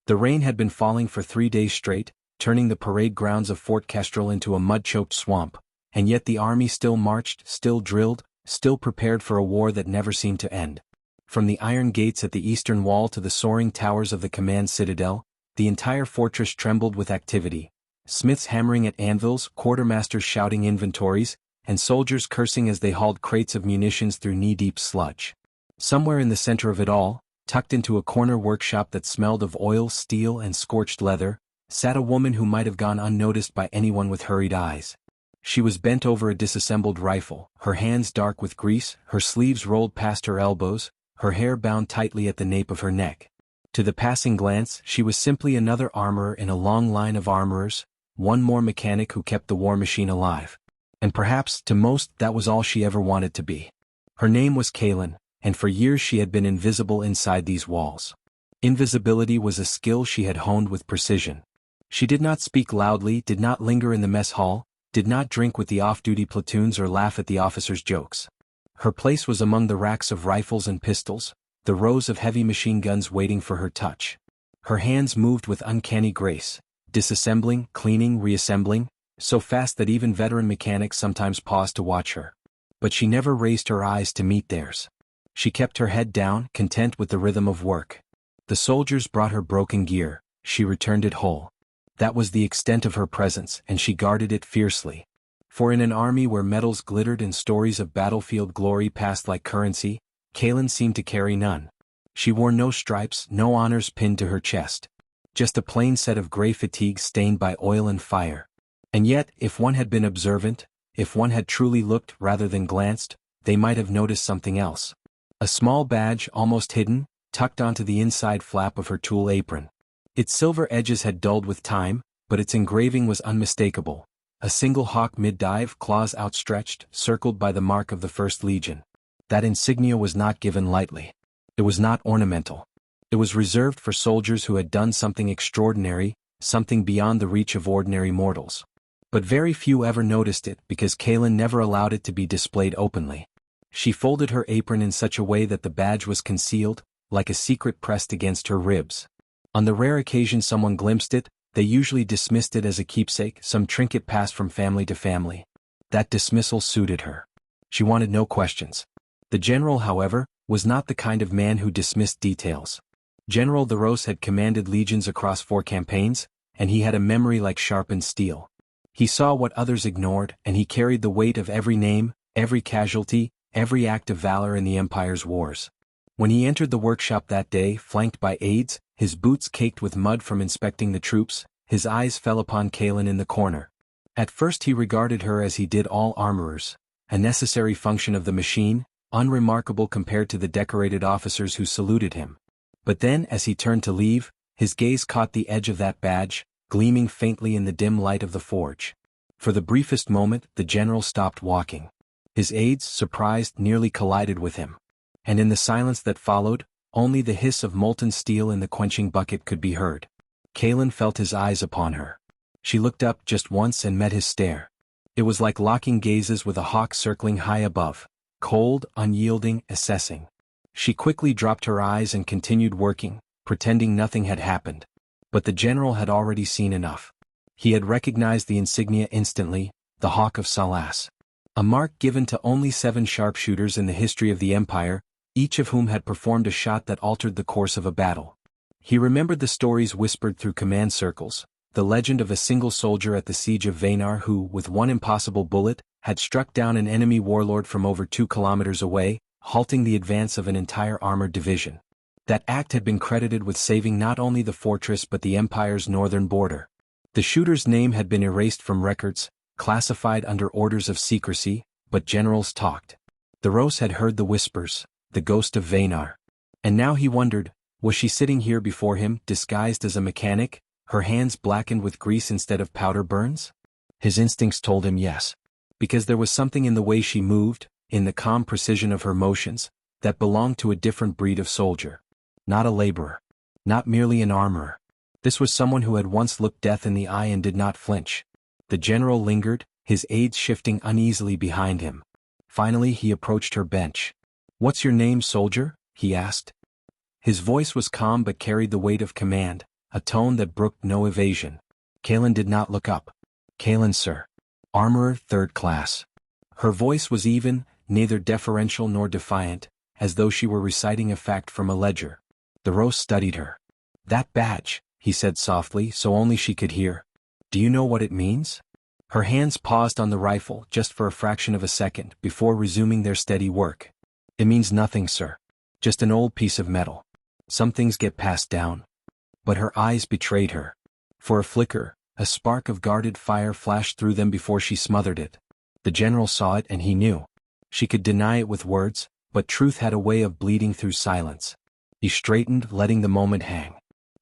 The rain had been falling for 3 days straight, turning the parade grounds of Fort Kestrel into a mud-choked swamp, and yet the army still marched, still drilled, still prepared for a war that never seemed to end. From the iron gates at the eastern wall to the soaring towers of the command citadel, the entire fortress trembled with activity. Smiths hammering at anvils, quartermasters shouting inventories, and soldiers cursing as they hauled crates of munitions through knee-deep sludge. Somewhere in the center of it all, tucked into a corner workshop that smelled of oil, steel, and scorched leather, sat a woman who might have gone unnoticed by anyone with hurried eyes. She was bent over a disassembled rifle, her hands dark with grease, her sleeves rolled past her elbows, her hair bound tightly at the nape of her neck. To the passing glance, she was simply another armorer in a long line of armorers, one more mechanic who kept the war machine alive. And perhaps, to most, that was all she ever wanted to be. Her name was Kaylin, and for years she had been invisible inside these walls. Invisibility was a skill she had honed with precision. She did not speak loudly, did not linger in the mess hall, did not drink with the off-duty platoons or laugh at the officers' jokes. Her place was among the racks of rifles and pistols, the rows of heavy machine guns waiting for her touch. Her hands moved with uncanny grace, disassembling, cleaning, reassembling, so fast that even veteran mechanics sometimes paused to watch her. But she never raised her eyes to meet theirs. She kept her head down, content with the rhythm of work. The soldiers brought her broken gear, she returned it whole. That was the extent of her presence, and she guarded it fiercely. For in an army where medals glittered and stories of battlefield glory passed like currency, Kaylin seemed to carry none. She wore no stripes, no honors pinned to her chest. Just a plain set of gray fatigues stained by oil and fire. And yet, if one had been observant, if one had truly looked rather than glanced, they might have noticed something else. A small badge, almost hidden, tucked onto the inside flap of her tool apron. Its silver edges had dulled with time, but its engraving was unmistakable. A single hawk mid-dive, claws outstretched, circled by the mark of the 1st Legion. That insignia was not given lightly. It was not ornamental. It was reserved for soldiers who had done something extraordinary, something beyond the reach of ordinary mortals. But very few ever noticed it because Kaylin never allowed it to be displayed openly. She folded her apron in such a way that the badge was concealed, like a secret pressed against her ribs. On the rare occasion someone glimpsed it, they usually dismissed it as a keepsake, some trinket passed from family to family. That dismissal suited her. She wanted no questions. The general, however, was not the kind of man who dismissed details. General Theros had commanded legions across 4 campaigns, and he had a memory like sharpened steel. He saw what others ignored, and he carried the weight of every name, every casualty, every act of valor in the Empire's wars. When he entered the workshop that day, flanked by aides, his boots caked with mud from inspecting the troops, his eyes fell upon Kaylin in the corner. At first he regarded her as he did all armorers, a necessary function of the machine, unremarkable compared to the decorated officers who saluted him. But then, as he turned to leave, his gaze caught the edge of that badge, gleaming faintly in the dim light of the forge. For the briefest moment, the general stopped walking. His aides, surprised, nearly collided with him. And in the silence that followed, only the hiss of molten steel in the quenching bucket could be heard. Kaylin felt his eyes upon her. She looked up just once and met his stare. It was like locking gazes with a hawk circling high above, cold, unyielding, assessing. She quickly dropped her eyes and continued working, pretending nothing had happened. But the general had already seen enough. He had recognized the insignia instantly, the Hawk of Salas. A mark given to only 7 sharpshooters in the history of the Empire, each of whom had performed a shot that altered the course of a battle. He remembered the stories whispered through command circles, the legend of a single soldier at the siege of Vanar who, with one impossible bullet, had struck down an enemy warlord from over 2 kilometers away, halting the advance of an entire armored division. That act had been credited with saving not only the fortress but the Empire's northern border. The shooter's name had been erased from records, classified under orders of secrecy, but generals talked. Theros had heard the whispers, the ghost of Vanar. And now he wondered, was she sitting here before him, disguised as a mechanic, her hands blackened with grease instead of powder burns? His instincts told him yes. Because there was something in the way she moved, in the calm precision of her motions, that belonged to a different breed of soldier. Not a laborer. Not merely an armorer. This was someone who had once looked death in the eye and did not flinch. The general lingered, his aides shifting uneasily behind him. Finally he approached her bench. "What's your name, soldier?" he asked. His voice was calm but carried the weight of command, a tone that brooked no evasion. Kalen did not look up. "Kalen, sir. Armorer, 3rd class." Her voice was even, neither deferential nor defiant, as though she were reciting a fact from a ledger. The roast studied her. "That badge," he said softly so only she could hear. "Do you know what it means?" Her hands paused on the rifle just for a fraction of a second before resuming their steady work. "It means nothing, sir. Just an old piece of metal. Some things get passed down." But her eyes betrayed her. For a flicker, a spark of guarded fire flashed through them before she smothered it. The general saw it and he knew. She could deny it with words, but truth had a way of bleeding through silence. He straightened, letting the moment hang.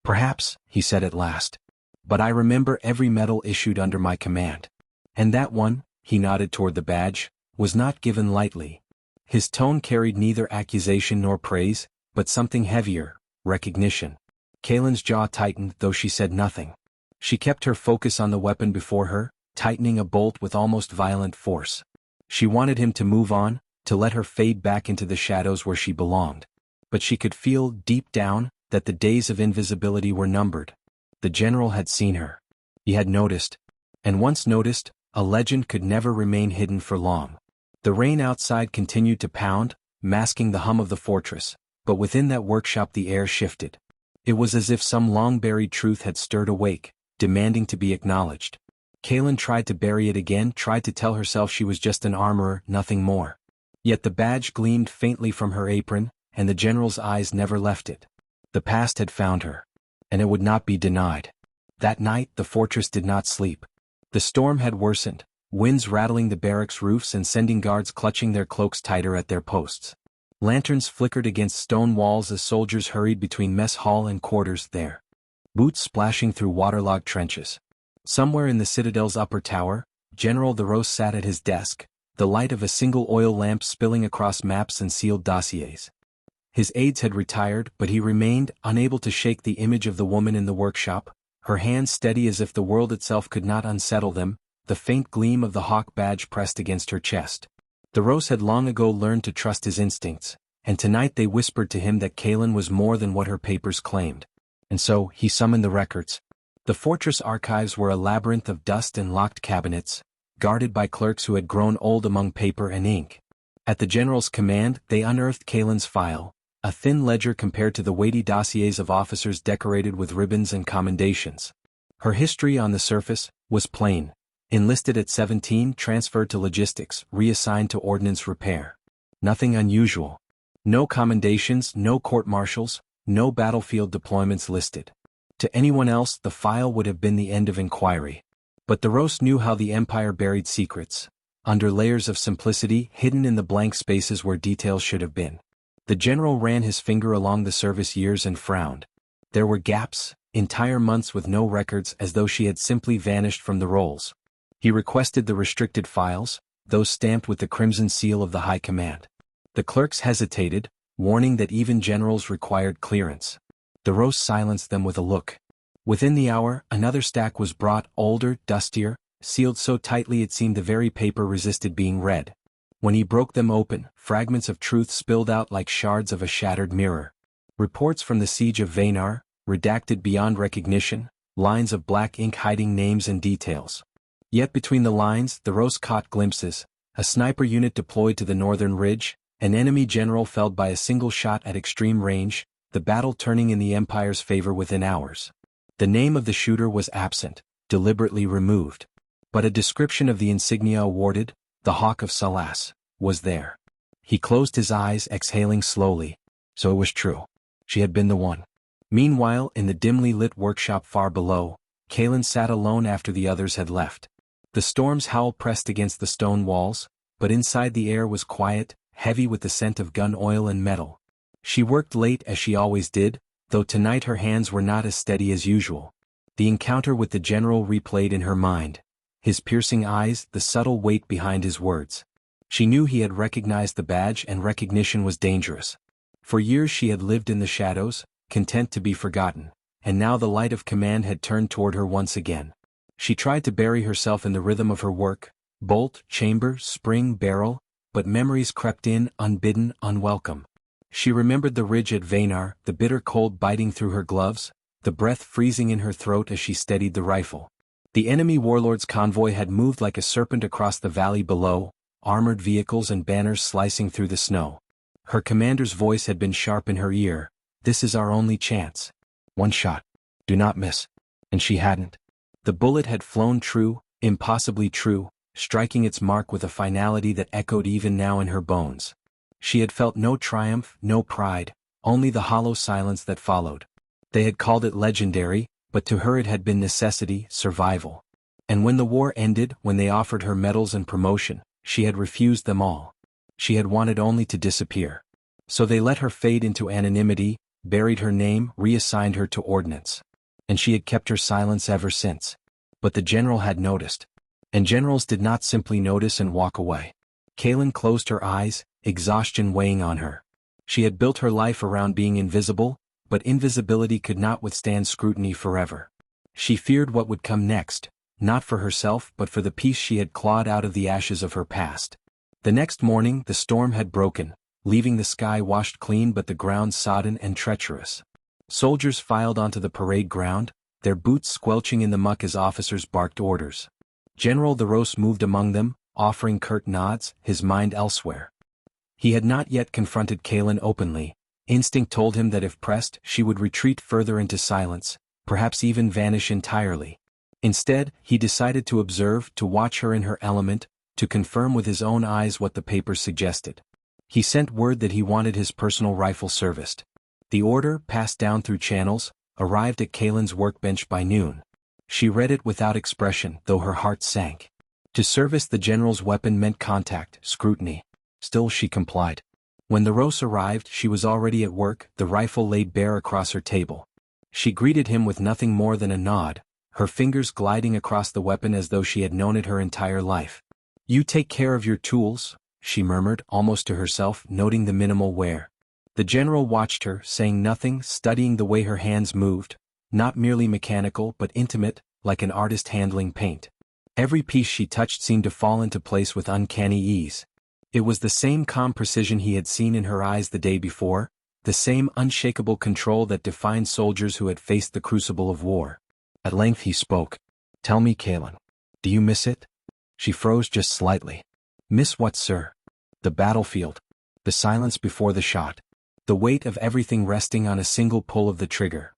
"Perhaps," he said at last. "But I remember every medal issued under my command. And that one," he nodded toward the badge, "was not given lightly." His tone carried neither accusation nor praise, but something heavier, recognition. Kalen's jaw tightened though she said nothing. She kept her focus on the weapon before her, tightening a bolt with almost violent force. She wanted him to move on, to let her fade back into the shadows where she belonged. But she could feel, deep down, that the days of invisibility were numbered. The general had seen her. He had noticed. And once noticed, a legend could never remain hidden for long. The rain outside continued to pound, masking the hum of the fortress, but within that workshop the air shifted. It was as if some long-buried truth had stirred awake, demanding to be acknowledged. Kalen tried to bury it again, tried to tell herself she was just an armorer, nothing more. Yet the badge gleamed faintly from her apron, and the general's eyes never left it. The past had found her. And it would not be denied. That night the fortress did not sleep. The storm had worsened, winds rattling the barracks roofs and sending guards clutching their cloaks tighter at their posts. Lanterns flickered against stone walls as soldiers hurried between mess hall and quarters there. Boots splashing through waterlogged trenches. Somewhere in the citadel's upper tower, General Theros sat at his desk, the light of a single oil lamp spilling across maps and sealed dossiers. His aides had retired, but he remained, unable to shake the image of the woman in the workshop, her hands steady as if the world itself could not unsettle them, the faint gleam of the hawk badge pressed against her chest. Theros had long ago learned to trust his instincts, and tonight they whispered to him that Kalen was more than what her papers claimed. And so, he summoned the records. The fortress archives were a labyrinth of dust and locked cabinets, guarded by clerks who had grown old among paper and ink. At the general's command, they unearthed Kalen's file, a thin ledger compared to the weighty dossiers of officers decorated with ribbons and commendations. Her history on the surface was plain. Enlisted at 17, transferred to logistics, reassigned to ordnance repair. Nothing unusual. No commendations, no court-martials, no battlefield deployments listed. To anyone else, the file would have been the end of inquiry. But Theros knew how the Empire buried secrets, under layers of simplicity hidden in the blank spaces where details should have been. The general ran his finger along the service years and frowned. There were gaps, entire months with no records as though she had simply vanished from the rolls. He requested the restricted files, those stamped with the crimson seal of the High Command. The clerks hesitated, warning that even generals required clearance. Theros silenced them with a look. Within the hour, another stack was brought, older, dustier, sealed so tightly it seemed the very paper resisted being read. When he broke them open, fragments of truth spilled out like shards of a shattered mirror. Reports from the siege of Vaynar, redacted beyond recognition, lines of black ink hiding names and details. Yet between the lines, Theros caught glimpses, a sniper unit deployed to the northern ridge, an enemy general felled by a single shot at extreme range, the battle turning in the Empire's favor within hours. The name of the shooter was absent, deliberately removed. But a description of the insignia awarded, the Hawk of Salas, was there. He closed his eyes, exhaling slowly. So it was true. She had been the one. Meanwhile, in the dimly lit workshop far below, Kalen sat alone after the others had left. The storm's howl pressed against the stone walls, but inside the air was quiet, heavy with the scent of gun oil and metal. She worked late as she always did, though tonight her hands were not as steady as usual. The encounter with the general replayed in her mind. His piercing eyes, the subtle weight behind his words. She knew he had recognized the badge, and recognition was dangerous. For years she had lived in the shadows, content to be forgotten, and now the light of command had turned toward her once again. She tried to bury herself in the rhythm of her work, bolt, chamber, spring, barrel, but memories crept in, unbidden, unwelcome. She remembered the ridge at Vaynar, the bitter cold biting through her gloves, the breath freezing in her throat as she steadied the rifle. The enemy warlord's convoy had moved like a serpent across the valley below, armored vehicles and banners slicing through the snow. Her commander's voice had been sharp in her ear. "This is our only chance. One shot. Do not miss." And she hadn't. The bullet had flown true, impossibly true, striking its mark with a finality that echoed even now in her bones. She had felt no triumph, no pride, only the hollow silence that followed. They had called it legendary, but to her it had been necessity, survival. And when the war ended, when they offered her medals and promotion, she had refused them all. She had wanted only to disappear. So they let her fade into anonymity, buried her name, reassigned her to ordnance. And she had kept her silence ever since. But the general had noticed. And generals did not simply notice and walk away. Kaylin closed her eyes, exhaustion weighing on her. She had built her life around being invisible, but invisibility could not withstand scrutiny forever. She feared what would come next, not for herself but for the peace she had clawed out of the ashes of her past. The next morning the storm had broken, leaving the sky washed clean but the ground sodden and treacherous. Soldiers filed onto the parade ground, their boots squelching in the muck as officers barked orders. General Theros moved among them, offering curt nods, his mind elsewhere. He had not yet confronted Kaylin openly. Instinct told him that if pressed, she would retreat further into silence, perhaps even vanish entirely. Instead, he decided to observe, to watch her in her element, to confirm with his own eyes what the papers suggested. He sent word that he wanted his personal rifle serviced. The order, passed down through channels, arrived at Kaylin's workbench by noon. She read it without expression, though her heart sank. To service the general's weapon meant contact, scrutiny. Still she complied. When the Rose arrived, she was already at work, the rifle laid bare across her table. She greeted him with nothing more than a nod, her fingers gliding across the weapon as though she had known it her entire life. "You take care of your tools," she murmured, almost to herself, noting the minimal wear. The general watched her, saying nothing, studying the way her hands moved, not merely mechanical but intimate, like an artist handling paint. Every piece she touched seemed to fall into place with uncanny ease. It was the same calm precision he had seen in her eyes the day before, the same unshakable control that defined soldiers who had faced the crucible of war. At length he spoke. "Tell me, Kaylin, do you miss it?" She froze just slightly. "Miss what, sir?" "The battlefield. The silence before the shot. The weight of everything resting on a single pull of the trigger."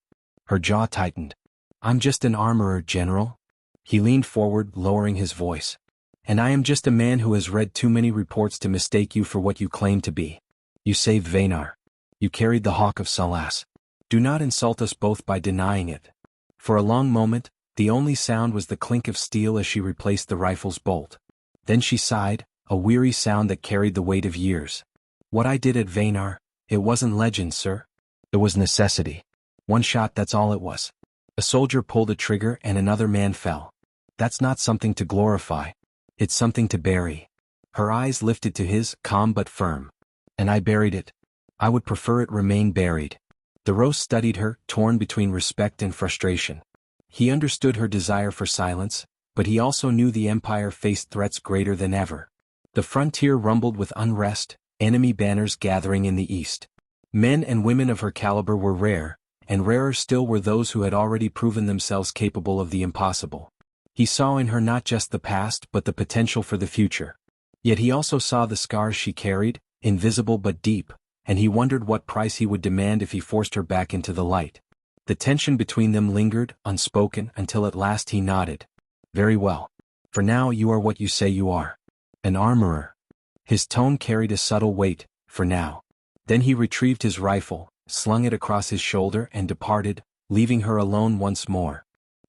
Her jaw tightened. "I'm just an armorer, General." He leaned forward, lowering his voice. "And I am just a man who has read too many reports to mistake you for what you claim to be. You saved Vaynar. You carried the Hawk of Salas. Do not insult us both by denying it." For a long moment, the only sound was the clink of steel as she replaced the rifle's bolt. Then she sighed, a weary sound that carried the weight of years. "What I did at Vaynar, it wasn't legend, sir. It was necessity. One shot, that's all it was. A soldier pulled a trigger and another man fell. That's not something to glorify. It's something to bury." Her eyes lifted to his, calm but firm. "And I buried it. I would prefer it remain buried." The Rose studied her, torn between respect and frustration. He understood her desire for silence, but he also knew the Empire faced threats greater than ever. The frontier rumbled with unrest, enemy banners gathering in the east. Men and women of her caliber were rare, and rarer still were those who had already proven themselves capable of the impossible. He saw in her not just the past but the potential for the future. Yet he also saw the scars she carried, invisible but deep, and he wondered what price he would demand if he forced her back into the light. The tension between them lingered, unspoken, until at last he nodded. "Very well. For now you are what you say you are. An armorer." His tone carried a subtle weight, "for now." Then he retrieved his rifle, slung it across his shoulder and departed, leaving her alone once more.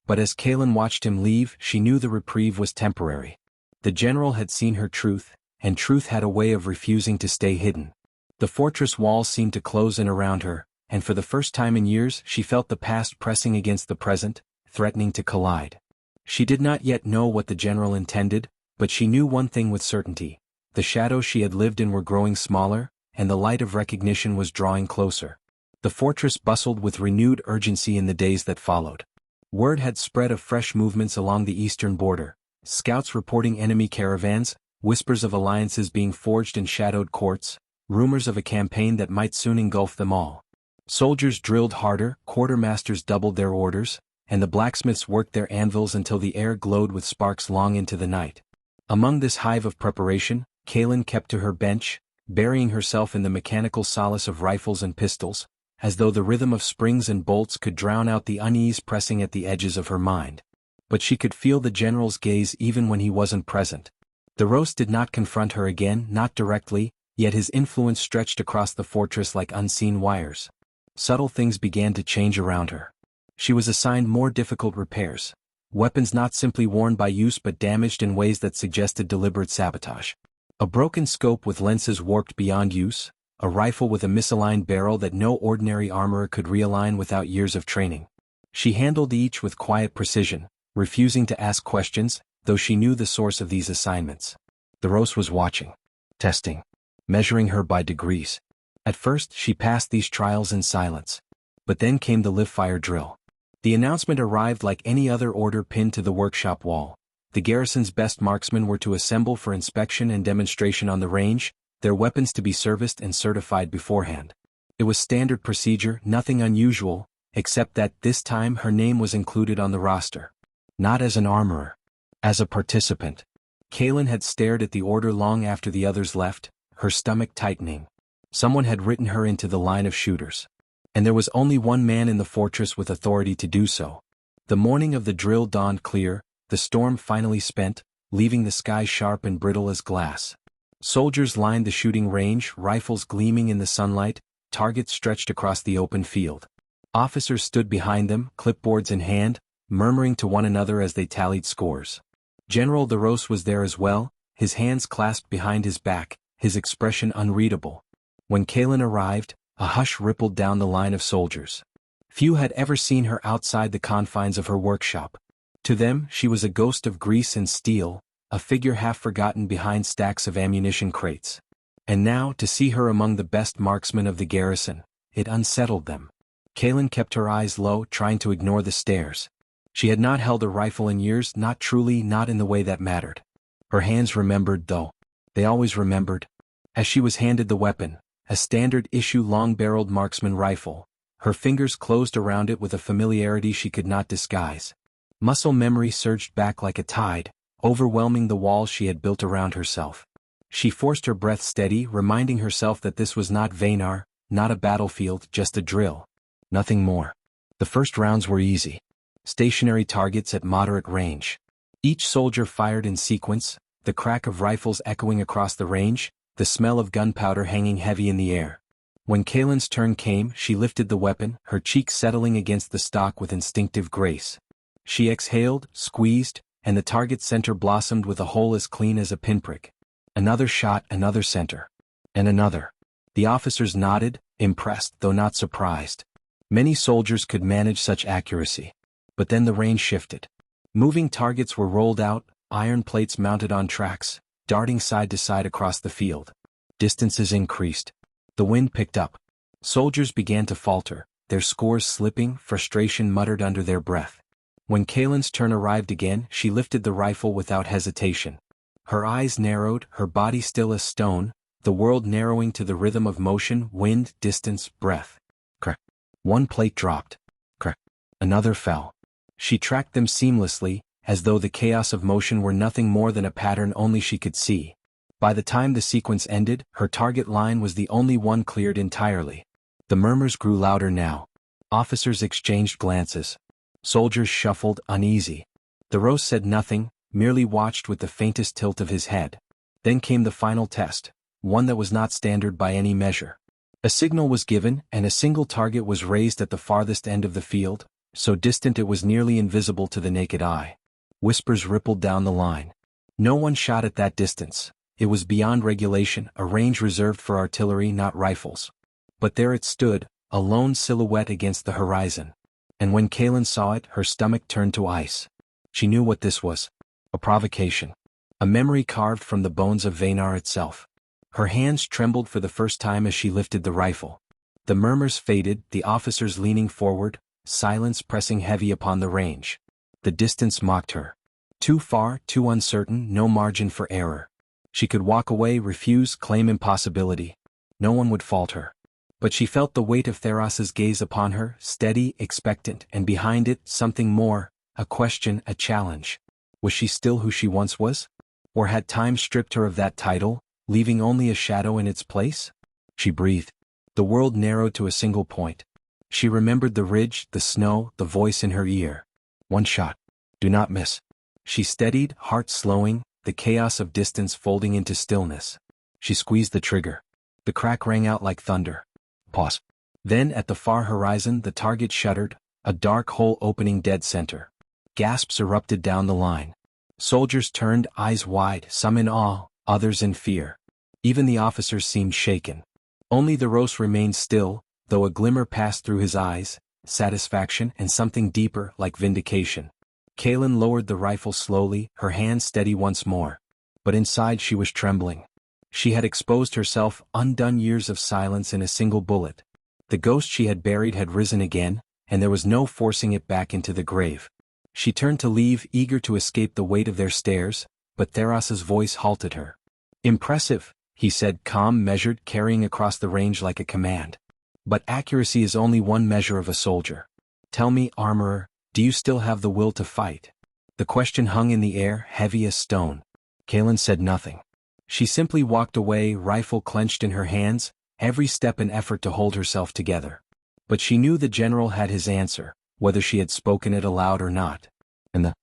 But as Kaylin watched him leave, she knew the reprieve was temporary. The general had seen her truth, and truth had a way of refusing to stay hidden. The fortress walls seemed to close in around her, and for the first time in years she felt the past pressing against the present, threatening to collide. She did not yet know what the general intended, but she knew one thing with certainty. The shadows she had lived in were growing smaller, and the light of recognition was drawing closer. The fortress bustled with renewed urgency in the days that followed. Word had spread of fresh movements along the eastern border, scouts reporting enemy caravans, whispers of alliances being forged in shadowed courts, rumors of a campaign that might soon engulf them all. Soldiers drilled harder, quartermasters doubled their orders, and the blacksmiths worked their anvils until the air glowed with sparks long into the night. Among this hive of preparation, Kaylin kept to her bench, burying herself in the mechanical solace of rifles and pistols, as though the rhythm of springs and bolts could drown out the unease pressing at the edges of her mind. But she could feel the general's gaze even when he wasn't present. The roast did not confront her again, not directly, yet his influence stretched across the fortress like unseen wires. Subtle things began to change around her. She was assigned more difficult repairs. Weapons not simply worn by use but damaged in ways that suggested deliberate sabotage. A broken scope with lenses warped beyond use, a rifle with a misaligned barrel that no ordinary armorer could realign without years of training. She handled each with quiet precision, refusing to ask questions, though she knew the source of these assignments. The Rose was watching, testing, measuring her by degrees. At first she passed these trials in silence. But then came the live-fire drill. The announcement arrived like any other order pinned to the workshop wall. The garrison's best marksmen were to assemble for inspection and demonstration on the range, their weapons to be serviced and certified beforehand. It was standard procedure, nothing unusual, except that this time her name was included on the roster. Not as an armorer. As a participant. Kaylin had stared at the order long after the others left, her stomach tightening. Someone had written her into the line of shooters. And there was only one man in the fortress with authority to do so. The morning of the drill dawned clear, the storm finally spent, leaving the sky sharp and brittle as glass. Soldiers lined the shooting range, rifles gleaming in the sunlight, targets stretched across the open field. Officers stood behind them, clipboards in hand, murmuring to one another as they tallied scores. General De Ros was there as well, his hands clasped behind his back, his expression unreadable. When Kaylin arrived, a hush rippled down the line of soldiers. Few had ever seen her outside the confines of her workshop. To them, she was a ghost of grease and steel, a figure half forgotten behind stacks of ammunition crates. And now, to see her among the best marksmen of the garrison, it unsettled them. Kaylin kept her eyes low, trying to ignore the stares. She had not held a rifle in years, not truly, not in the way that mattered. Her hands remembered, though. They always remembered. As she was handed the weapon, a standard-issue long-barreled marksman rifle, her fingers closed around it with a familiarity she could not disguise. Muscle memory surged back like a tide, overwhelming the walls she had built around herself. She forced her breath steady, reminding herself that this was not Vanar, not a battlefield, just a drill. Nothing more. The first rounds were easy. Stationary targets at moderate range. Each soldier fired in sequence, the crack of rifles echoing across the range, the smell of gunpowder hanging heavy in the air. When Kaylin's turn came, she lifted the weapon, her cheek settling against the stock with instinctive grace. She exhaled, squeezed, and the target's center blossomed with a hole as clean as a pinprick. Another shot, another center. And another. The officers nodded, impressed though not surprised. Many soldiers could manage such accuracy. But then the range shifted. Moving targets were rolled out, iron plates mounted on tracks, darting side to side across the field. Distances increased. The wind picked up. Soldiers began to falter, their scores slipping, frustration muttered under their breath. When Kaylin's turn arrived again, she lifted the rifle without hesitation. Her eyes narrowed, her body still as stone, the world narrowing to the rhythm of motion, wind, distance, breath. Crack. One plate dropped. Crack. Another fell. She tracked them seamlessly, as though the chaos of motion were nothing more than a pattern only she could see. By the time the sequence ended, her target line was the only one cleared entirely. The murmurs grew louder now. Officers exchanged glances. Soldiers shuffled, uneasy. De Ros said nothing, merely watched with the faintest tilt of his head. Then came the final test, one that was not standard by any measure. A signal was given, and a single target was raised at the farthest end of the field, so distant it was nearly invisible to the naked eye. Whispers rippled down the line. No one shot at that distance. It was beyond regulation, a range reserved for artillery, not rifles. But there it stood, a lone silhouette against the horizon. And when Kaylin saw it, her stomach turned to ice. She knew what this was. A provocation. A memory carved from the bones of Vanar itself. Her hands trembled for the first time as she lifted the rifle. The murmurs faded, the officers leaning forward, silence pressing heavy upon the range. The distance mocked her. Too far, too uncertain, no margin for error. She could walk away, refuse, claim impossibility. No one would fault her. But she felt the weight of Theros's gaze upon her, steady, expectant, and behind it, something more, a question, a challenge. Was she still who she once was? Or had time stripped her of that title, leaving only a shadow in its place? She breathed. The world narrowed to a single point. She remembered the ridge, the snow, the voice in her ear. One shot. Do not miss. She steadied, heart slowing, the chaos of distance folding into stillness. She squeezed the trigger. The crack rang out like thunder. Pause. Then, at the far horizon, the target shuddered, a dark hole opening dead center. Gasps erupted down the line. Soldiers turned, eyes wide, some in awe, others in fear. Even the officers seemed shaken. Only the Rose remained still, though a glimmer passed through his eyes, satisfaction and something deeper, like vindication. Kaelin lowered the rifle slowly, her hand steady once more. But inside she was trembling. She had exposed herself, undone years of silence in a single bullet. The ghost she had buried had risen again, and there was no forcing it back into the grave. She turned to leave, eager to escape the weight of their stares, but Theros's voice halted her. Impressive, he said, calm, measured, carrying across the range like a command. But accuracy is only one measure of a soldier. Tell me, armorer, do you still have the will to fight? The question hung in the air, heavy as stone. Kaelin said nothing. She simply walked away, rifle clenched in her hands, every step an effort to hold herself together. But she knew the general had his answer, whether she had spoken it aloud or not. And the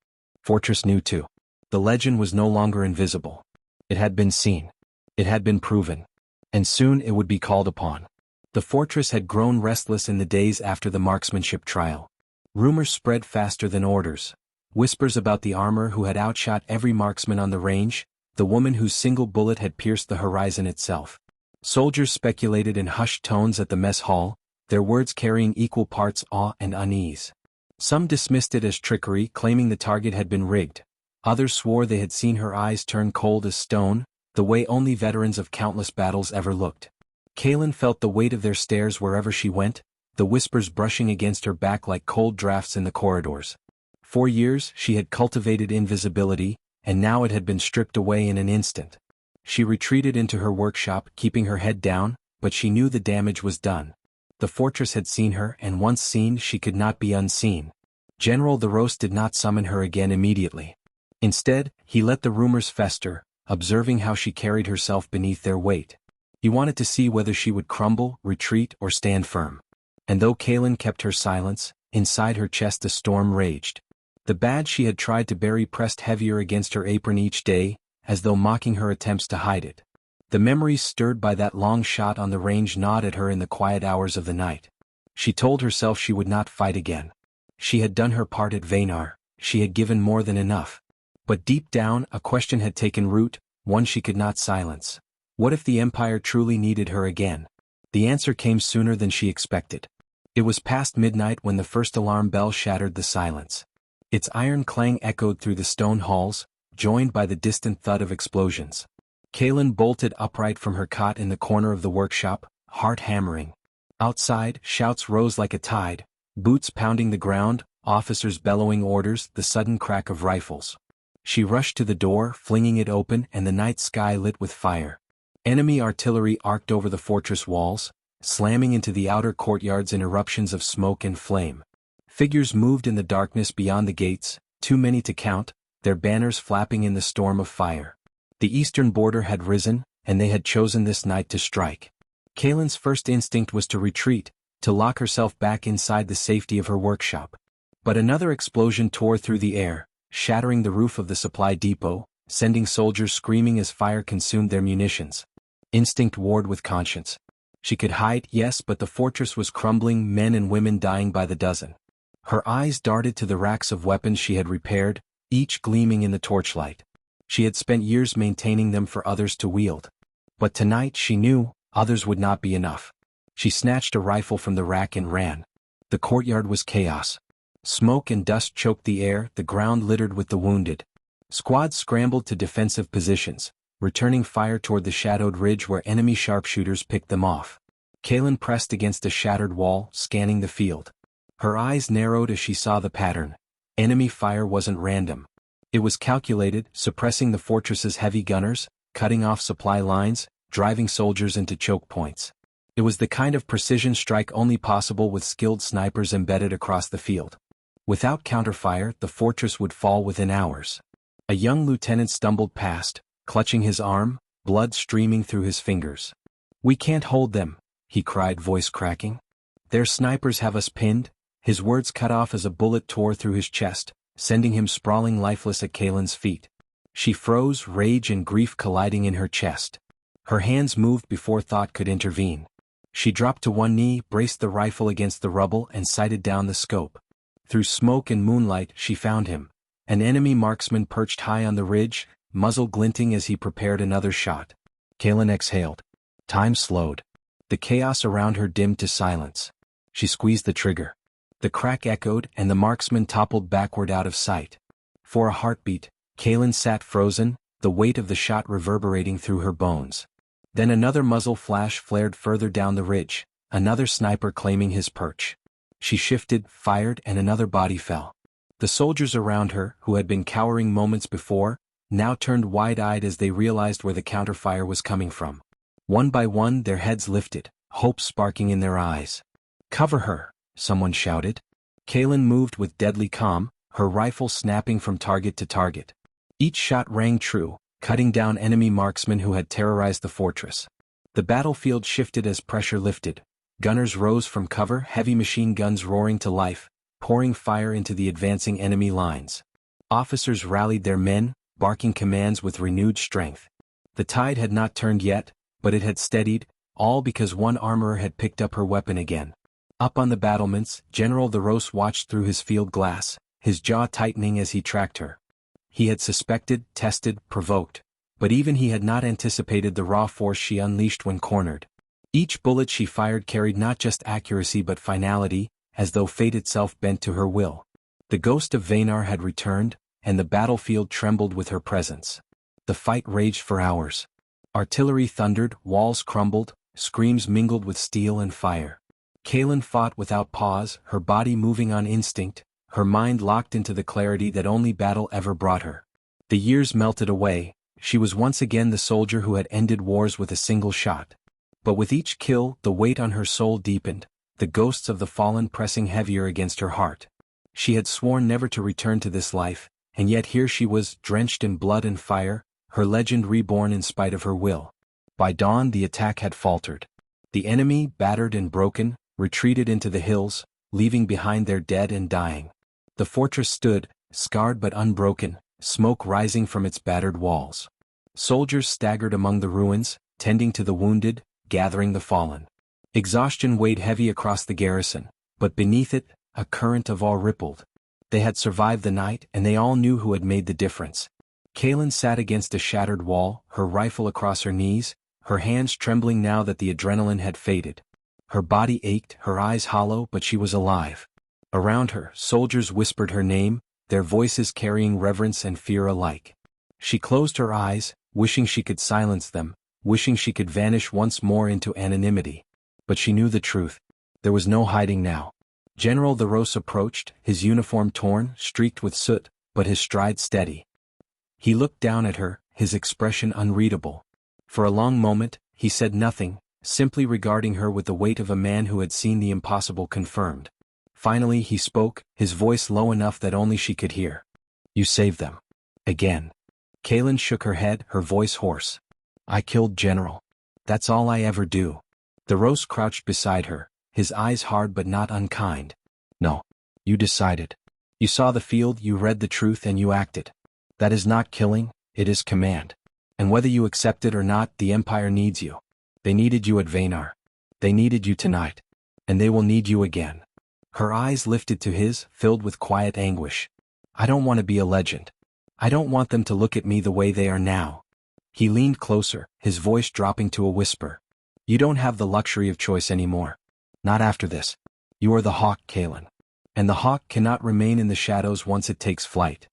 fortress knew too. The legend was no longer invisible. It had been seen. It had been proven. And soon it would be called upon. The fortress had grown restless in the days after the marksmanship trial. Rumors spread faster than orders. Whispers about the armor who had outshot every marksman on the range, the woman whose single bullet had pierced the horizon itself. Soldiers speculated in hushed tones at the mess hall, their words carrying equal parts awe and unease. Some dismissed it as trickery, claiming the target had been rigged. Others swore they had seen her eyes turn cold as stone, the way only veterans of countless battles ever looked. Kaelin felt the weight of their stares wherever she went, the whispers brushing against her back like cold drafts in the corridors. For years she had cultivated invisibility, and now it had been stripped away in an instant. She retreated into her workshop, keeping her head down, but she knew the damage was done. The fortress had seen her, and once seen she could not be unseen. General the Rose did not summon her again immediately. Instead, he let the rumors fester, observing how she carried herself beneath their weight. He wanted to see whether she would crumble, retreat, or stand firm. And though Kaelin kept her silence, inside her chest a storm raged. The badge she had tried to bury pressed heavier against her apron each day, as though mocking her attempts to hide it. The memories stirred by that long shot on the range gnawed at her in the quiet hours of the night. She told herself she would not fight again. She had done her part at Vaynar, she had given more than enough. But deep down, a question had taken root, one she could not silence. What if the Empire truly needed her again? The answer came sooner than she expected. It was past midnight when the first alarm bell shattered the silence. Its iron clang echoed through the stone halls, joined by the distant thud of explosions. Kaelin bolted upright from her cot in the corner of the workshop, heart hammering. Outside, shouts rose like a tide, boots pounding the ground, officers bellowing orders, the sudden crack of rifles. She rushed to the door, flinging it open, and the night sky lit with fire. Enemy artillery arced over the fortress walls, slamming into the outer courtyards in eruptions of smoke and flame. Figures moved in the darkness beyond the gates, too many to count, their banners flapping in the storm of fire. The eastern border had risen, and they had chosen this night to strike. Kaelin's first instinct was to retreat, to lock herself back inside the safety of her workshop. But another explosion tore through the air, shattering the roof of the supply depot, sending soldiers screaming as fire consumed their munitions. Instinct warred with conscience. She could hide, yes, but the fortress was crumbling, men and women dying by the dozen. Her eyes darted to the racks of weapons she had repaired, each gleaming in the torchlight. She had spent years maintaining them for others to wield. But tonight, she knew, others would not be enough. She snatched a rifle from the rack and ran. The courtyard was chaos. Smoke and dust choked the air, the ground littered with the wounded. Squads scrambled to defensive positions, returning fire toward the shadowed ridge where enemy sharpshooters picked them off. Kaelin pressed against a shattered wall, scanning the field. Her eyes narrowed as she saw the pattern. Enemy fire wasn't random. It was calculated, suppressing the fortress's heavy gunners, cutting off supply lines, driving soldiers into choke points. It was the kind of precision strike only possible with skilled snipers embedded across the field. Without counterfire, the fortress would fall within hours. A young lieutenant stumbled past, clutching his arm, blood streaming through his fingers. "We can't hold them," he cried, voice cracking. "Their snipers have us pinned." His words cut off as a bullet tore through his chest, sending him sprawling lifeless at Kaylin's feet. She froze, rage and grief colliding in her chest. Her hands moved before thought could intervene. She dropped to one knee, braced the rifle against the rubble and sighted down the scope. Through smoke and moonlight she found him, an enemy marksman perched high on the ridge, muzzle glinting as he prepared another shot. Kaylin exhaled. Time slowed. The chaos around her dimmed to silence. She squeezed the trigger. The crack echoed and the marksman toppled backward out of sight. For a heartbeat, Kaylin sat frozen, the weight of the shot reverberating through her bones. Then another muzzle flash flared further down the ridge, another sniper claiming his perch. She shifted, fired, and another body fell. The soldiers around her, who had been cowering moments before, now turned wide-eyed as they realized where the counterfire was coming from. One by one their heads lifted, hope sparking in their eyes. "Cover her," someone shouted. Kaylin moved with deadly calm, her rifle snapping from target to target. Each shot rang true, cutting down enemy marksmen who had terrorized the fortress. The battlefield shifted as pressure lifted. Gunners rose from cover, heavy machine guns roaring to life, pouring fire into the advancing enemy lines. Officers rallied their men, barking commands with renewed strength. The tide had not turned yet, but it had steadied, all because one armorer had picked up her weapon again. Up on the battlements, General Theros watched through his field glass, his jaw tightening as he tracked her. He had suspected, tested, provoked, but even he had not anticipated the raw force she unleashed when cornered. Each bullet she fired carried not just accuracy but finality, as though fate itself bent to her will. The ghost of Vanar had returned, and the battlefield trembled with her presence. The fight raged for hours. Artillery thundered, walls crumbled, screams mingled with steel and fire. Kaylin fought without pause, her body moving on instinct, her mind locked into the clarity that only battle ever brought her. The years melted away, she was once again the soldier who had ended wars with a single shot. But with each kill, the weight on her soul deepened, the ghosts of the fallen pressing heavier against her heart. She had sworn never to return to this life, and yet here she was, drenched in blood and fire, her legend reborn in spite of her will. By dawn the attack had faltered. The enemy, battered and broken, retreated into the hills, leaving behind their dead and dying. The fortress stood, scarred but unbroken, smoke rising from its battered walls. Soldiers staggered among the ruins, tending to the wounded, gathering the fallen. Exhaustion weighed heavy across the garrison, but beneath it, a current of awe rippled. They had survived the night, and they all knew who had made the difference. Kaylin sat against a shattered wall, her rifle across her knees, her hands trembling now that the adrenaline had faded. Her body ached, her eyes hollow, but she was alive. Around her, soldiers whispered her name, their voices carrying reverence and fear alike. She closed her eyes, wishing she could silence them, wishing she could vanish once more into anonymity. But she knew the truth. There was no hiding now. General Theros approached, his uniform torn, streaked with soot, but his stride steady. He looked down at her, his expression unreadable. For a long moment, he said nothing, simply regarding her with the weight of a man who had seen the impossible confirmed. Finally he spoke, his voice low enough that only she could hear. "You saved them. Again." Kaylin shook her head, her voice hoarse. "I killed General. That's all I ever do." Theros crouched beside her, his eyes hard but not unkind. "No. You decided. You saw the field, you read the truth, and you acted. That is not killing, it is command. And whether you accept it or not, the Empire needs you. They needed you at Vanar. They needed you tonight. And they will need you again." Her eyes lifted to his, filled with quiet anguish. "I don't want to be a legend. I don't want them to look at me the way they are now." He leaned closer, his voice dropping to a whisper. "You don't have the luxury of choice anymore. Not after this. You are the hawk, Kaylin. And the hawk cannot remain in the shadows once it takes flight."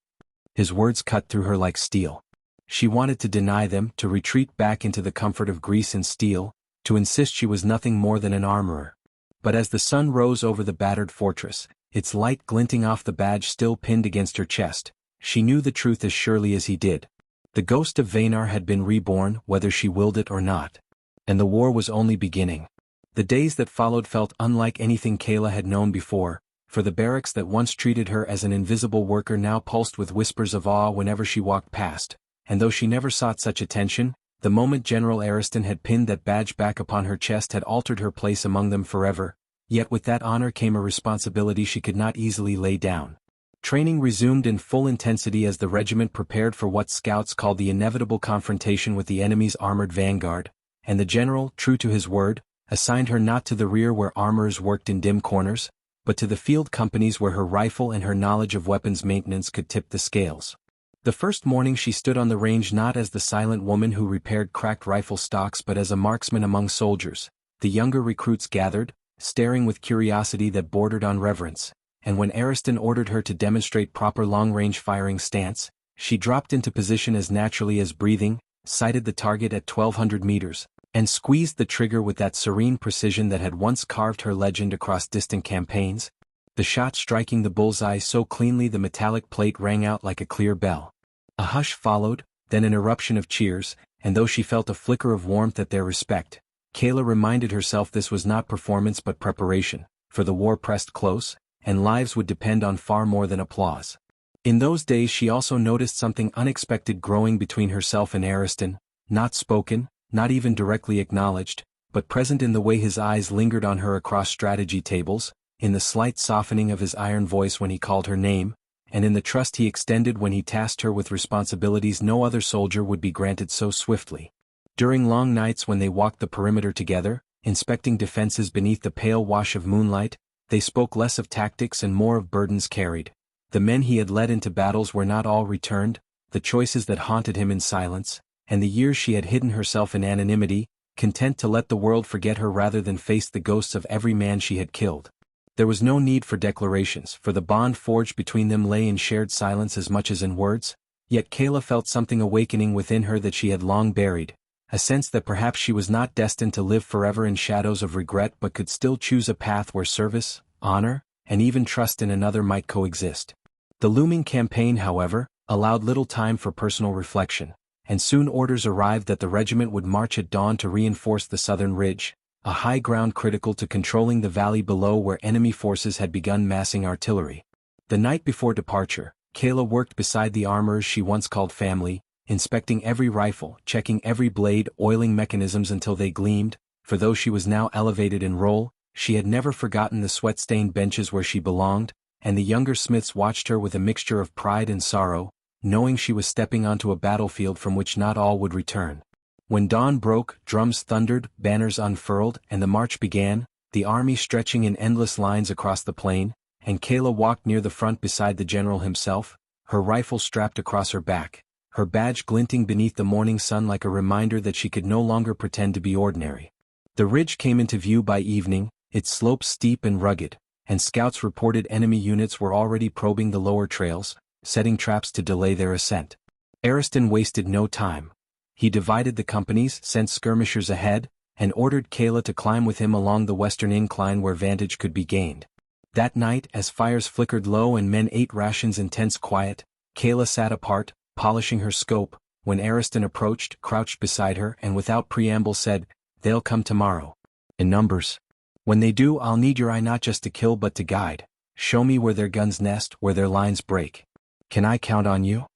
His words cut through her like steel. She wanted to deny them, to retreat back into the comfort of grease and steel, to insist she was nothing more than an armorer. But as the sun rose over the battered fortress, its light glinting off the badge still pinned against her chest, she knew the truth as surely as he did. The ghost of Vanar had been reborn, whether she willed it or not. And the war was only beginning. The days that followed felt unlike anything Kayla had known before, for the barracks that once treated her as an invisible worker now pulsed with whispers of awe whenever she walked past, and though she never sought such attention, the moment General Ariston had pinned that badge back upon her chest had altered her place among them forever, yet with that honor came a responsibility she could not easily lay down. Training resumed in full intensity as the regiment prepared for what scouts called the inevitable confrontation with the enemy's armored vanguard, and the general, true to his word, assigned her not to the rear where armorers worked in dim corners, but to the field companies where her rifle and her knowledge of weapons maintenance could tip the scales. The first morning she stood on the range not as the silent woman who repaired cracked rifle stocks but as a marksman among soldiers. The younger recruits gathered, staring with curiosity that bordered on reverence, and when Ariston ordered her to demonstrate proper long-range firing stance, she dropped into position as naturally as breathing, sighted the target at 1,200 meters, and squeezed the trigger with that serene precision that had once carved her legend across distant campaigns, the shot striking the bullseye so cleanly the metallic plate rang out like a clear bell. A hush followed, then an eruption of cheers, and though she felt a flicker of warmth at their respect, Kayla reminded herself this was not performance but preparation, for the war pressed close, and lives would depend on far more than applause. In those days she also noticed something unexpected growing between herself and Ariston, not spoken, not even directly acknowledged, but present in the way his eyes lingered on her across strategy tables, in the slight softening of his iron voice when he called her name, and in the trust he extended when he tasked her with responsibilities no other soldier would be granted so swiftly. During long nights when they walked the perimeter together, inspecting defenses beneath the pale wash of moonlight, they spoke less of tactics and more of burdens carried. The men he had led into battles were not all returned, the choices that haunted him in silence, and the years she had hidden herself in anonymity, content to let the world forget her rather than face the ghosts of every man she had killed. There was no need for declarations, for the bond forged between them lay in shared silence as much as in words, yet Kayla felt something awakening within her that she had long buried, a sense that perhaps she was not destined to live forever in shadows of regret but could still choose a path where service, honor, and even trust in another might coexist. The looming campaign, however, allowed little time for personal reflection, and soon orders arrived that the regiment would march at dawn to reinforce the southern ridge, a high ground critical to controlling the valley below where enemy forces had begun massing artillery. The night before departure, Kayla worked beside the armorers she once called family, inspecting every rifle, checking every blade, oiling mechanisms until they gleamed, for though she was now elevated in role, she had never forgotten the sweat-stained benches where she belonged, and the younger smiths watched her with a mixture of pride and sorrow, knowing she was stepping onto a battlefield from which not all would return. When dawn broke, drums thundered, banners unfurled, and the march began, the army stretching in endless lines across the plain, and Kayla walked near the front beside the general himself, her rifle strapped across her back, her badge glinting beneath the morning sun like a reminder that she could no longer pretend to be ordinary. The ridge came into view by evening, its slopes steep and rugged, and scouts reported enemy units were already probing the lower trails, setting traps to delay their ascent. Ariston wasted no time. He divided the companies, sent skirmishers ahead, and ordered Kayla to climb with him along the western incline where vantage could be gained. That night, as fires flickered low and men ate rations in tense quiet, Kayla sat apart, polishing her scope, when Ariston approached, crouched beside her, and without preamble said, "They'll come tomorrow. In numbers. When they do, I'll need your eye not just to kill but to guide. Show me where their guns nest, where their lines break. Can I count on you?"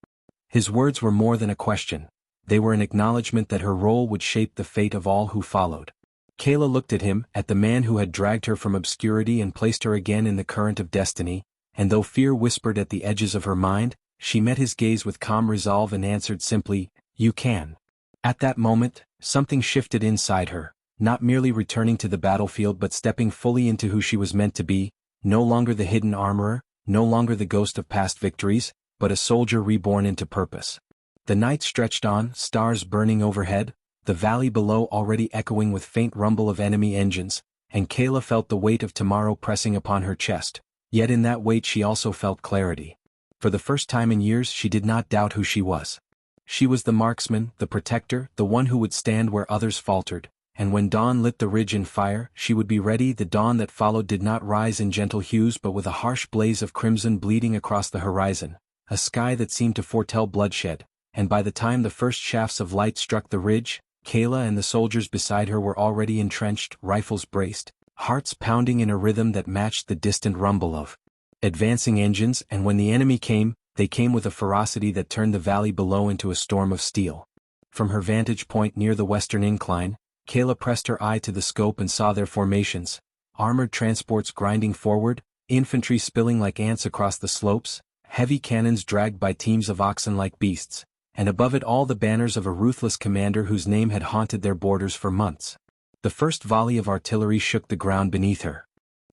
His words were more than a question. They were an acknowledgement that her role would shape the fate of all who followed. Kayla looked at him, at the man who had dragged her from obscurity and placed her again in the current of destiny, and though fear whispered at the edges of her mind, she met his gaze with calm resolve and answered simply, "You can." At that moment, something shifted inside her, not merely returning to the battlefield but stepping fully into who she was meant to be, no longer the hidden armorer, no longer the ghost of past victories, but a soldier reborn into purpose. The night stretched on, stars burning overhead, the valley below already echoing with faint rumble of enemy engines, and Kayla felt the weight of tomorrow pressing upon her chest, yet in that weight she also felt clarity. For the first time in years she did not doubt who she was. She was the marksman, the protector, the one who would stand where others faltered, and when dawn lit the ridge in fire, she would be ready. The dawn that followed did not rise in gentle hues but with a harsh blaze of crimson bleeding across the horizon, a sky that seemed to foretell bloodshed, and by the time the first shafts of light struck the ridge, Kayla and the soldiers beside her were already entrenched, rifles braced, hearts pounding in a rhythm that matched the distant rumble of advancing engines, and when the enemy came, they came with a ferocity that turned the valley below into a storm of steel. From her vantage point near the western incline, Kayla pressed her eye to the scope and saw their formations: armored transports grinding forward, infantry spilling like ants across the slopes, heavy cannons dragged by teams of oxen like beasts, and above it all the banners of a ruthless commander whose name had haunted their borders for months. The first volley of artillery shook the ground beneath her.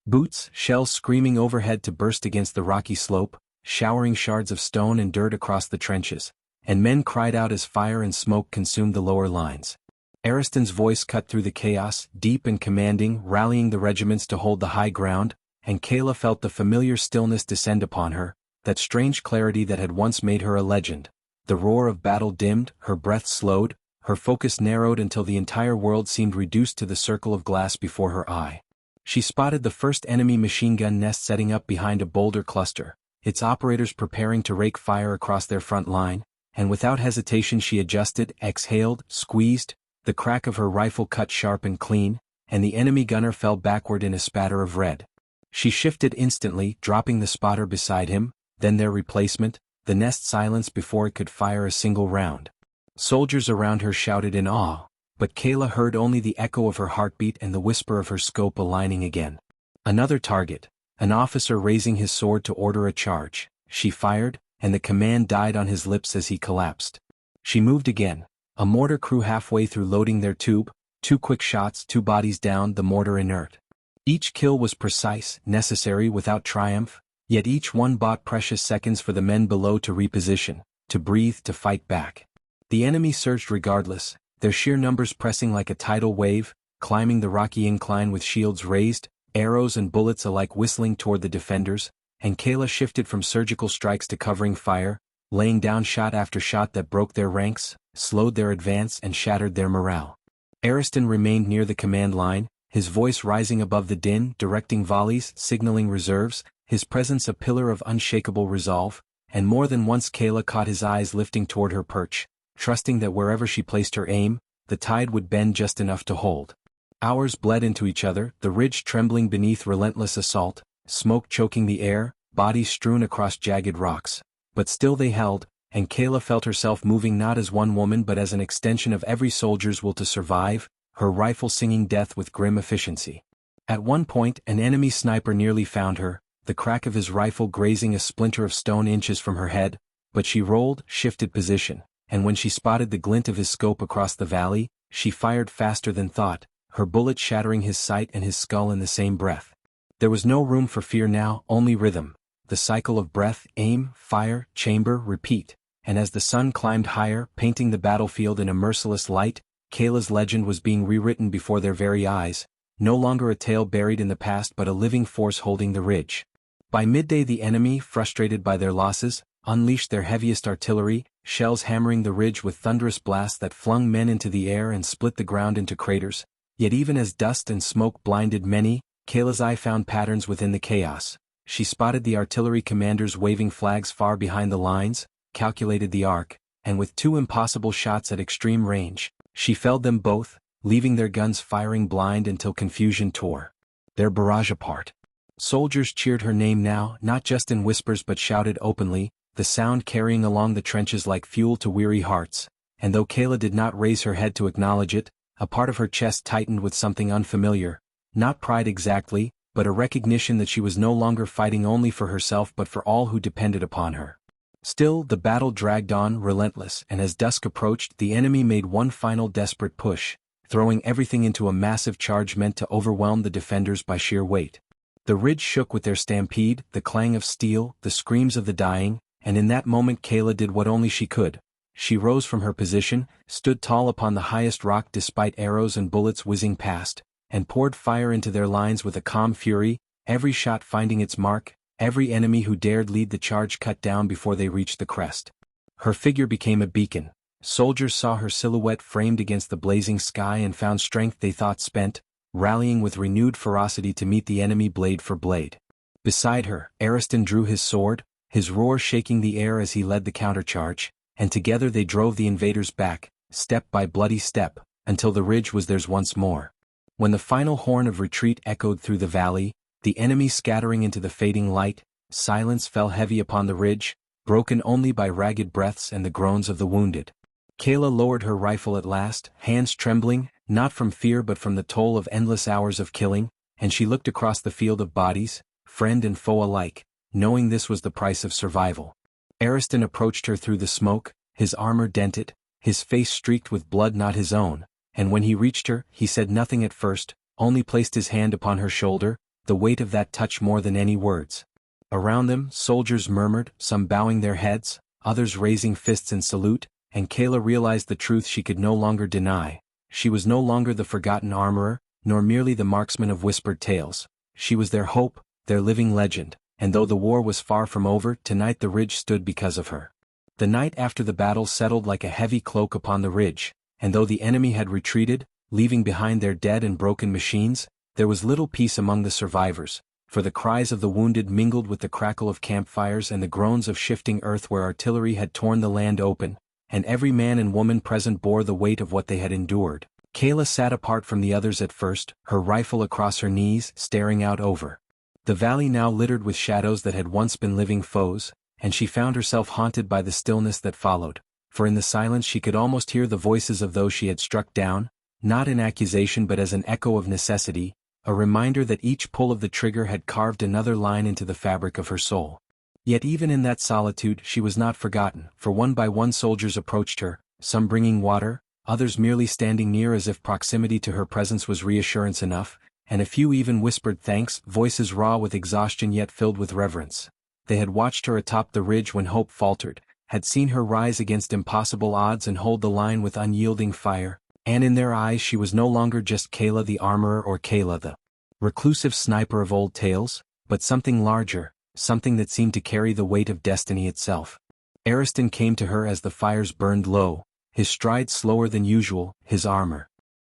Boots, shells screaming overhead to burst against the rocky slope, showering shards of stone and dirt across the trenches, and men cried out as fire and smoke consumed the lower lines. Ariston's voice cut through the chaos, deep and commanding, rallying the regiments to hold the high ground, and Kayla felt the familiar stillness descend upon her, that strange clarity that had once made her a legend. The roar of battle dimmed, her breath slowed, her focus narrowed until the entire world seemed reduced to the circle of glass before her eye. She spotted the first enemy machine gun nest setting up behind a boulder cluster, its operators preparing to rake fire across their front line, and without hesitation she adjusted, exhaled, squeezed, the crack of her rifle cut sharp and clean, and the enemy gunner fell backward in a spatter of red. She shifted instantly, dropping the spotter beside him, then their replacement, the nest silenced before it could fire a single round. Soldiers around her shouted in awe, but Kayla heard only the echo of her heartbeat and the whisper of her scope aligning again. Another target, an officer raising his sword to order a charge. She fired, and the command died on his lips as he collapsed. She moved again, a mortar crew halfway through loading their tube, 2 quick shots, 2 bodies down, the mortar inert. Each kill was precise, necessary, without triumph, yet each one bought precious seconds for the men below to reposition, to breathe, to fight back. The enemy surged regardless, their sheer numbers pressing like a tidal wave, climbing the rocky incline with shields raised, arrows and bullets alike whistling toward the defenders, and Kayla shifted from surgical strikes to covering fire, laying down shot after shot that broke their ranks, slowed their advance and shattered their morale. Ariston remained near the command line, his voice rising above the din, directing volleys, signaling reserves, his presence a pillar of unshakable resolve, and more than once Kayla caught his eyes lifting toward her perch, trusting that wherever she placed her aim, the tide would bend just enough to hold. Hours bled into each other, the ridge trembling beneath relentless assault, smoke choking the air, bodies strewn across jagged rocks. But still they held, and Kayla felt herself moving not as one woman but as an extension of every soldier's will to survive, her rifle singing death with grim efficiency. At one point, an enemy sniper nearly found her, the crack of his rifle grazing a splinter of stone inches from her head, but she rolled, shifted position, and when she spotted the glint of his scope across the valley, she fired faster than thought, her bullet shattering his sight and his skull in the same breath. There was no room for fear now, only rhythm, the cycle of breath, aim, fire, chamber, repeat, and as the sun climbed higher, painting the battlefield in a merciless light, Kayla's legend was being rewritten before their very eyes, no longer a tale buried in the past but a living force holding the ridge. By midday the enemy, frustrated by their losses, unleashed their heaviest artillery, shells hammering the ridge with thunderous blasts that flung men into the air and split the ground into craters. Yet even as dust and smoke blinded many, Kayla's eye found patterns within the chaos. She spotted the artillery commanders waving flags far behind the lines, calculated the arc, and with 2 impossible shots at extreme range, she felled them both, leaving their guns firing blind until confusion tore their barrage apart. Soldiers cheered her name now, not just in whispers but shouted openly, the sound carrying along the trenches like fuel to weary hearts, and though Kayla did not raise her head to acknowledge it, a part of her chest tightened with something unfamiliar, not pride exactly, but a recognition that she was no longer fighting only for herself but for all who depended upon her. Still, the battle dragged on, relentless, and as dusk approached, the enemy made one final desperate push, throwing everything into a massive charge meant to overwhelm the defenders by sheer weight. The ridge shook with their stampede, the clang of steel, the screams of the dying, and in that moment Kayla did what only she could. She rose from her position, stood tall upon the highest rock despite arrows and bullets whizzing past, and poured fire into their lines with a calm fury, every shot finding its mark, every enemy who dared lead the charge cut down before they reached the crest. Her figure became a beacon. Soldiers saw her silhouette framed against the blazing sky and found strength they thought spent, rallying with renewed ferocity to meet the enemy blade for blade. Beside her, Ariston drew his sword, his roar shaking the air as he led the countercharge, and together they drove the invaders back, step by bloody step, until the ridge was theirs once more. When the final horn of retreat echoed through the valley, the enemy scattering into the fading light, silence fell heavy upon the ridge, broken only by ragged breaths and the groans of the wounded. Kayla lowered her rifle at last, hands trembling, not from fear but from the toll of endless hours of killing, and she looked across the field of bodies, friend and foe alike, knowing this was the price of survival. Ariston approached her through the smoke, his armor dented, his face streaked with blood not his own, and when he reached her, he said nothing at first, only placed his hand upon her shoulder, the weight of that touch more than any words. Around them, soldiers murmured, some bowing their heads, others raising fists in salute, and Kayla realized the truth she could no longer deny. She was no longer the forgotten armorer, nor merely the marksman of whispered tales. She was their hope, their living legend, and though the war was far from over, tonight the ridge stood because of her. The night after the battle settled like a heavy cloak upon the ridge, and though the enemy had retreated, leaving behind their dead and broken machines, there was little peace among the survivors, for the cries of the wounded mingled with the crackle of campfires and the groans of shifting earth where artillery had torn the land open, and every man and woman present bore the weight of what they had endured. Kayla sat apart from the others at first, her rifle across her knees, staring out over the valley now littered with shadows that had once been living foes, and she found herself haunted by the stillness that followed, for in the silence she could almost hear the voices of those she had struck down, not in accusation but as an echo of necessity, a reminder that each pull of the trigger had carved another line into the fabric of her soul. Yet even in that solitude she was not forgotten, for one by one soldiers approached her, some bringing water, others merely standing near as if proximity to her presence was reassurance enough, and a few even whispered thanks, voices raw with exhaustion yet filled with reverence. They had watched her atop the ridge when hope faltered, had seen her rise against impossible odds and hold the line with unyielding fire, and in their eyes she was no longer just Kayla the armorer or Kayla the reclusive sniper of old tales, but something larger, something that seemed to carry the weight of destiny itself. Ariston came to her as the fires burned low, his stride slower than usual, his armor